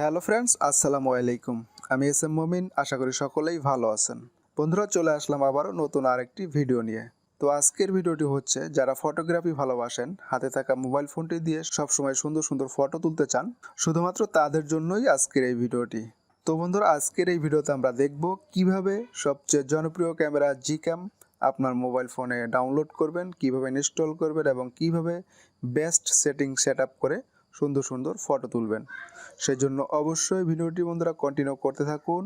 Hello friends, আসসালামু আলাইকুম। আমি এস এম মমিন, আশা করি সকলেই ভালো আছেন। বন্ধুরা, চলে আসলাম আবারও নতুন আরেকটি ভিডিও নিয়ে। তো আজকের ভিডিওটি হচ্ছে, যারা ফটোগ্রাফি ভালোবাসেন, হাতে থাকা মোবাইল ফোনটি দিয়ে সবসময় সুন্দর সুন্দর ফটো তুলতে চান, শুধুমাত্র তাদের জন্যই আজকের এই ভিডিওটি। তো বন্ধুরা, আজকের এই ভিডিওতে আমরা দেখব কিভাবে সবচেয়ে জনপ্রিয় ক্যামেরা Gcam আপনার মোবাইল ফোনে ডাউনলোড করবেন, কিভাবে ইনস্টল করবেন এবং কিভাবে বেস্ট সেটিং সেট আপ করে সুন্দর সুন্দর ফটো তুলবেন। সেজন্য অবশ্যই ভিডিওটি বন্ধুরা কন্টিনিউ করতে থাকুন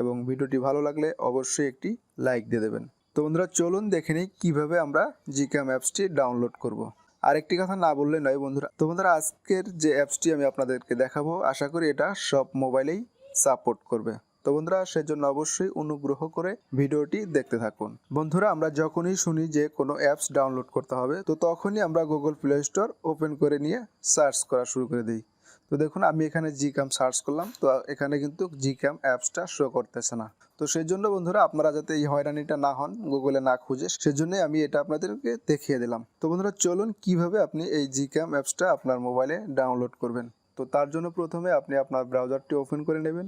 এবং ভিডিওটি ভালো লাগলে অবশ্যই একটি লাইক দিয়ে দেবেন। তো বন্ধুরা, চলুন দেখে নিই কীভাবে আমরা Gcam অ্যাপসটি ডাউনলোড করব। আরেকটি কথা না বললে নয় বন্ধুরা। তো বন্ধুরা, আজকের যে অ্যাপসটি আমি আপনাদেরকে দেখাবো, আশা করি এটা সব মোবাইলেই সাপোর্ট করবে। তো বন্ধুরা, সেজন্য অবশ্যই অনুগ্রহ করে ভিডিওটি দেখতে থাকুন। বন্ধুরা, আমরা যখনই শুনি যে কোনো অ্যাপস ডাউনলোড করতে হবে, তো তখনই আমরা গুগল প্লে স্টোর ওপেন করে নিয়ে সার্চ করা শুরু করে দিই। তো দেখুন, আমি এখানে Gcam সার্চ করলাম, তো এখানে কিন্তু Gcam অ্যাপসটা শো করতেছে না। তো সেই জন্য বন্ধুরা, আপনারা যাতে এই হয়রানিটা না হন, গুগলে না খুঁজে, সেজন্যই আমি এটা আপনাদেরকে দেখিয়ে দিলাম। তো বন্ধুরা, চলুন কিভাবে আপনি এই Gcam অ্যাপসটা আপনার মোবাইলে ডাউনলোড করবেন। তো তার জন্য প্রথমে আপনি আপনার ব্রাউজারটি ওপেন করে নেবেন।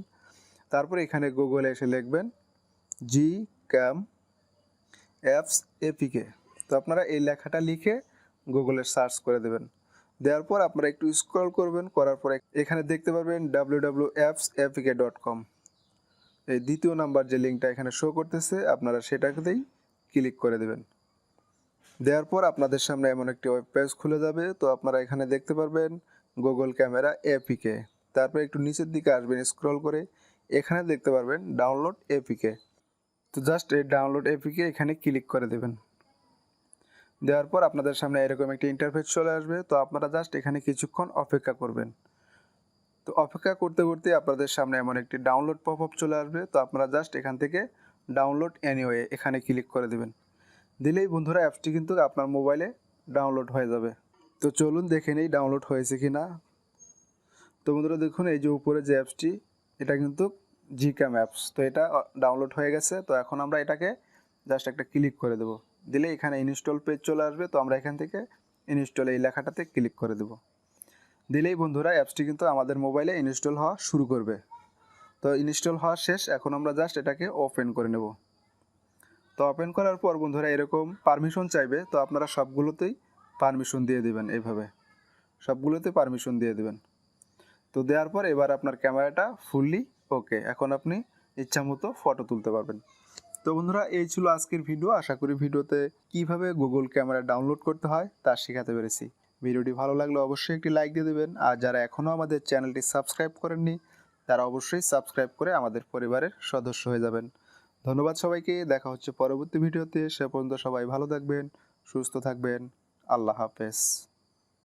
তারপর এখানে গুগলে এসে লিখবেন Gcam অ্যাপস APK। তো আপনারা এই লেখাটা লিখে গুগলে সার্চ করে দেবেন। দেওয়ার পর আপনারা একটু স্ক্রল করবেন, করার পরে এখানে দেখতে পারবেন www.appk.com। এই দ্বিতীয় নাম্বার যে লিঙ্কটা এখানে শো করতেছে, আপনারা সেটাকেই ক্লিক করে দেবেন। দেওয়ার পর আপনাদের সামনে এমন একটি ওয়েব পেজ খুলে যাবে। তো আপনারা এখানে দেখতে পারবেন গুগল ক্যামেরা APK। তারপর একটু নিচের দিকে আসবেন স্ক্রল করে, এখানে দেখতে পারবেন ডাউনলোড APK। তো জাস্ট এই ডাউনলোড APK এখানে ক্লিক করে দেবেন। দেওয়ার পর আপনাদের সামনে এরকম একটি ইন্টারফেস চলে আসবে। তো আপনারা জাস্ট এখানে কিছুক্ষণ অপেক্ষা করবেন। তো অপেক্ষা করতে করতে আপনাদের সামনে এমন একটি ডাউনলোড পপআপ চলে আসবে। তো আপনারা জাস্ট এখান থেকে ডাউনলোড এনিওয়ে এখানে ক্লিক করে দেবেন। দিলেই বন্ধুরা, অ্যাপসটি কিন্তু আপনার মোবাইলে ডাউনলোড হয়ে যাবে। তো চলুন দেখে নেই ডাউনলোড হয়েছে কি না। তো বন্ধুরা দেখুন, এই যে উপরে যে অ্যাপসটি, এটা কিন্তু Gcam অ্যাপস। তো এটা ডাউনলোড হয়ে গেছে। তো এখন আমরা এটাকে জাস্ট একটা ক্লিক করে দেব। দিলে এখানে ইনস্টল পেজ চলে আসবে। তো আমরা এখান থেকে ইনস্টল এই লেখাটাতে ক্লিক করে দেব। দিলেই বন্ধুরা, অ্যাপসটি কিন্তু আমাদের মোবাইলে ইনস্টল হওয়া শুরু করবে। তো ইনস্টল হওয়া শেষ। এখন আমরা জাস্ট এটাকে ওপেন করে নেব। তো ওপেন করার পর বন্ধুরা, এরকম পারমিশন চাইবে। তো আপনারা সবগুলোতেই পারমিশন দিয়ে দেবেন। এইভাবে সবগুলোতে পারমিশন দিয়ে দেবেন। তো দেওয়ার পর এবার আপনার ক্যামেরাটা ফুললি ওকে। এখন আপনি ইচ্ছামতো ফটো তুলতে পারবেন। তো বন্ধুরা, এই ছিল আজকের ভিডিও। আশা করি ভিডিওতে কিভাবে গুগল ক্যামেরা ডাউনলোড করতে হয় তা শেখাতে পেরেছি। ভিডিওটি ভালো লাগলে অবশ্যই একটি লাইক দিয়ে দেবেন। আর যারা এখনও আমাদের চ্যানেলটি সাবস্ক্রাইব করেননি, তারা অবশ্যই সাবস্ক্রাইব করে আমাদের পরিবারের সদস্য হয়ে যাবেন। ধন্যবাদ সবাইকে। দেখা হচ্ছে পরবর্তী ভিডিওতে। সে পর্যন্ত সবাই ভালো থাকবেন, সুস্থ থাকবেন। আল্লাহ হাফেজ।